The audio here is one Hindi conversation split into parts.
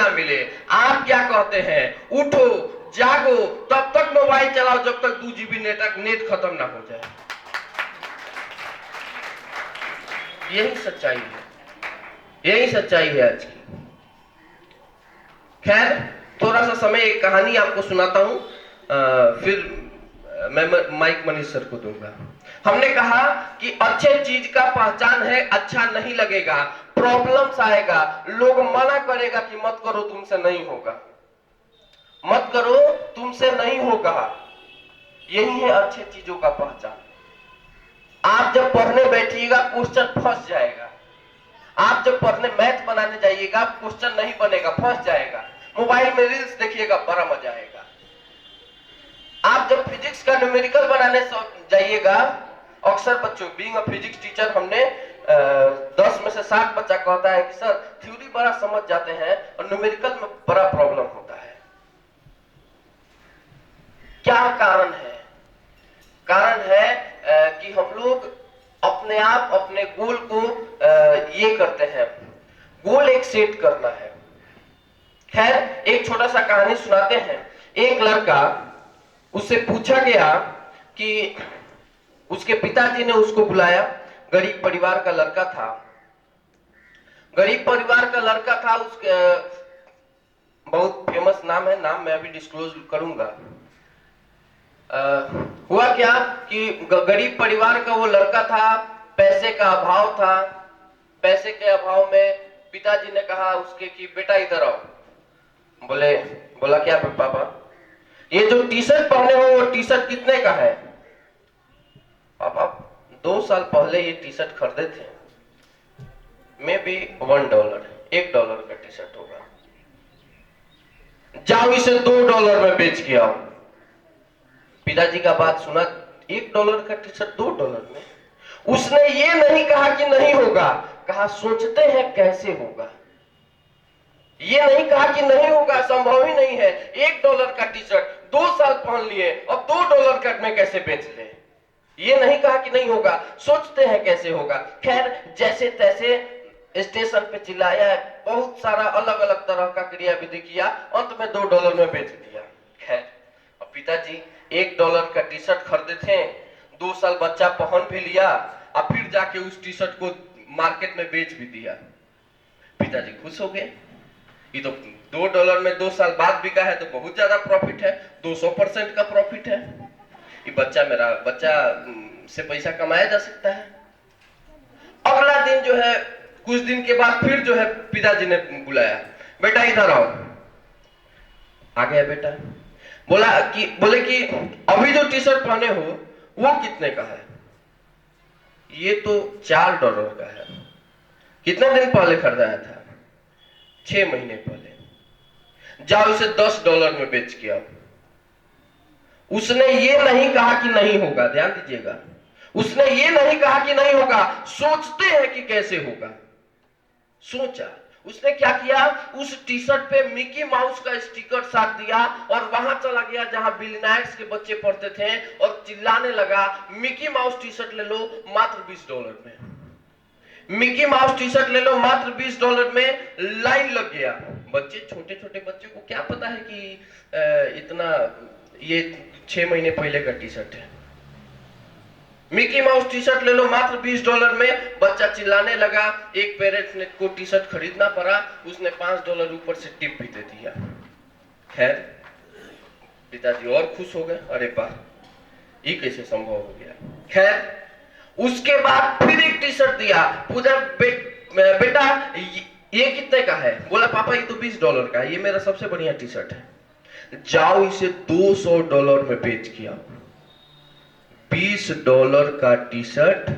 ना मिले। आप क्या कहते हैं, उठो जागो, तब तक मोबाइल चलाओ जब तक 2 GB नेट खत्म ना हो जाए। यही सच्चाई है, यही सच्चाई है आज की। खैर, थोड़ा सा समय एक कहानी आपको सुनाता हूं, फिर मैं माइक मनीष सर को दूंगा। हमने कहा कि अच्छे चीज का पहचान है, अच्छा नहीं लगेगा, प्रॉब्लम्स आएगा, लोग मना करेगा कि मत करो तुमसे नहीं होगा, मत करो तुमसे नहीं होगा। यही है अच्छे चीजों का पहचान। आप जब पढ़ने बैठिएगा क्वेश्चन फंस जाएगा, आप जब पढ़ने मैथ बनाने जाइएगा क्वेश्चन नहीं बनेगा, फंस जाएगा। मोबाइल में रील्स देखिएगा, बड़ा मजा आएगा। आप जब फिजिक्स का न्यूमेरिकल बनाने जाइएगा, अक्सर बच्चों, बीइंग अ फिजिक्स टीचर, हमने 10 में से 60 बच्चा कहता है कि सर थ्योरी बड़ा समझ जाते हैं और न्यूमेरिकल में बड़ा प्रॉब्लम होता है। क्या कारण है? कारण है कि हम लोग अपने आप अपने गोल को ये करते हैं, गोल एक सेट करना है। खैर, एक छोटा सा कहानी सुनाते हैं। एक लड़का, उससे पूछा गया कि उसके पिताजी ने उसको बुलाया, गरीब परिवार का लड़का था, गरीब परिवार का लड़का था, उसके बहुत फेमस नाम है, नाम मैं अभी डिस्क्लोज करूंगा। हुआ क्या कि गरीब परिवार का वो लड़का था, पैसे का अभाव था। पैसे के अभाव में पिताजी ने कहा उसके कि बेटा इधर आओ। बोला क्या पापा? ये जो टी शर्ट पहने हो वो टी शर्ट कितने का है? पापा 2 साल पहले ये टी शर्ट खरीदे थे, मे बी $1, $1 का टी शर्ट होगा, जाओ इसे $2 में बेच के आओ। पिताजी का बात सुना, $1 का टी शर्ट $2 में? उसने ये नहीं कहा कि नहीं होगा, कहा सोचते हैं कैसे होगा। ये नहीं कहा कि नहीं होगा, संभव ही नहीं है। $1 का टी शर्ट 2 साल पहन लिए और $2 का में कैसे बेच ले? ये नहीं कहा कि नहीं होगा, सोचते हैं कैसे होगा। खैर, जैसे तैसे स्टेशन पे चिल्लाया, बहुत सारा अलग अलग तरह का क्रियाविधि किया, अंत में $2 में बेच दिया। खैर, और पिताजी $1 का टी शर्ट खरीदे थे, 2 साल बच्चा पहन भी लिया और फिर जाके उस टी शर्ट को मार्केट में बेच भी दिया। पिताजी खुश हो गए, ये तो $2 में 2 साल बाद बिका है तो बहुत ज्यादा प्रॉफिट है, 200% का प्रॉफिट है। ये मेरा बच्चा से पैसा कमाया जा सकता है। अगला दिन जो है, कुछ दिन के बाद फिर जो है पिताजी ने बुलाया, बेटा इधर आओ। आ गया बेटा। बोले कि अभी जो टी शर्ट पहने हो वो कितने का है? ये तो $4 का है। कितने दिन पहले खरीदाया था? 6 महीने पहले। जाओ इसे $10 में बेच के आओ। उसने ये नहीं कहा कि नहीं होगा, ध्यान दीजिएगा, उसने ये नहीं कहा कि नहीं होगा, सोचते हैं कि कैसे होगा। सोचा, उसने क्या किया, उस टी शर्ट पे मिकी माउस का स्टिकर साट दिया और वहां चला गया जहां बिलियनर्स के बच्चे पढ़ते थे और चिल्लाने लगा, मिकी माउस टी शर्ट ले लो मात्र $20 में, मिकी माउस टी शर्ट ले लो मात्र $20 में। लाइन लग गया। बच्चे, छोटे छोटे बच्चे को क्या पता है कि इतना, ये 6 महीने पहले का टी शर्ट है। मिकी माउस टी शर्ट ले लो मात्र $20 में। बच्चा चिल्लाने लगा, एक पेरेंट्स ने को टी शर्ट खरीदना पड़ा, उसने $5 ऊपर से टिप भी दे दिया। खैर, पिताजी और खुश हो गए, अरे वाह, ये कैसे संभव हो गया। खैर, उसके बाद फिर एक टी शर्ट दिया, पूछा बेटा ये कितने का है? बोला पापा ये तो $20 का है, ये मेरा सबसे बढ़िया टी शर्ट है, जाओ इसे $200 में बेच के आओ। $20 का टी शर्ट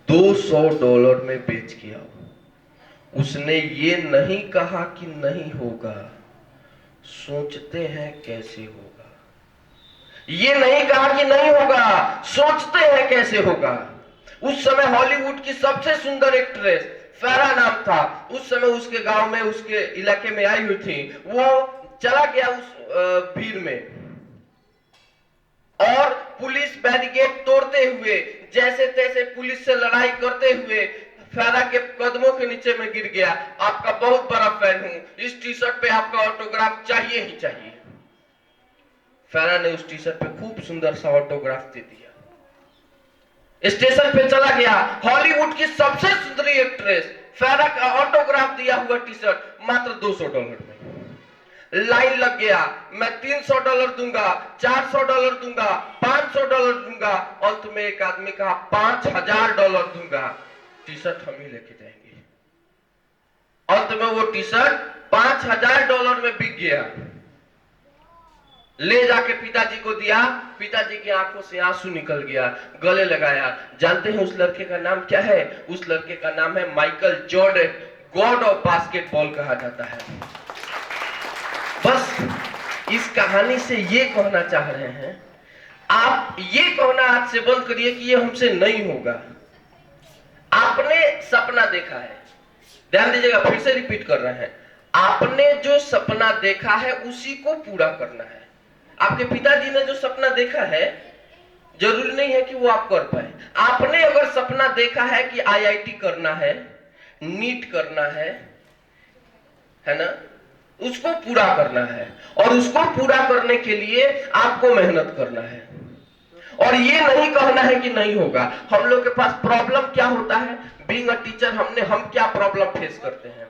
$200 में बेच के आओ। उसने ये नहीं कहा कि नहीं होगा, सोचते हैं कैसे होगा। ये नहीं कहा कि नहीं होगा, सोचते हैं कैसे होगा। उस समय हॉलीवुड की सबसे सुंदर एक्ट्रेस फैरा नाम था, उस समय उसके गांव में, उसके इलाके में आई हुई थी। वो चला गया उस भीड़ में और पुलिस बैरिकेड तोड़ते हुए, जैसे तैसे पुलिस से लड़ाई करते हुए फैरा के कदमों के नीचे में गिर गया। आपका बहुत बड़ा फैन हूं, इस टी शर्ट पे आपका ऑटोग्राफ चाहिए ही चाहिए। फैरा ने उस टी शर्ट पे खूब सुंदर सा ऑटोग्राफ दे दिया। स्टेशन पे चला गया, हॉलीवुड की सबसे सुंदरी एक्ट्रेस फैरा का ऑटोग्राफ दिया हुआ टी शर्ट मात्र $200 में। लाइन लग गया, मैं $300 दूंगा, $400 दूंगा, $500 दूंगा। अंत में एक आदमी कहा $5000 दूंगा, टी शर्ट हम ही लेके जाएंगे। अंत में वो टी शर्ट $5000 में बिक गया। ले जाके पिताजी को दिया, पिताजी की आंखों से आंसू निकल गया, गले लगाया। जानते हैं उस लड़के का नाम क्या है? उस लड़के का नाम है Michael Jordan, God of basketball कहा जाता है। बस इस कहानी से ये कहना चाह रहे हैं, आप ये कहना आज से बंद करिए कि ये हमसे नहीं होगा। आपने सपना देखा है, ध्यान दीजिएगा, फिर से रिपीट कर रहे हैं, आपने जो सपना देखा है उसी को पूरा करना है। आपके पिताजी ने जो सपना देखा है जरूरी नहीं है कि वो आप कर पाए। आपने अगर सपना देखा है कि आईआईटी करना है, नीट करना है ना, उसको पूरा करना है और उसको पूरा करने के लिए आपको मेहनत करना है और ये नहीं कहना है कि नहीं होगा। हम लोग के पास प्रॉब्लम क्या होता है बीइंग अ टीचर, हम क्या प्रॉब्लम फेस करते हैं?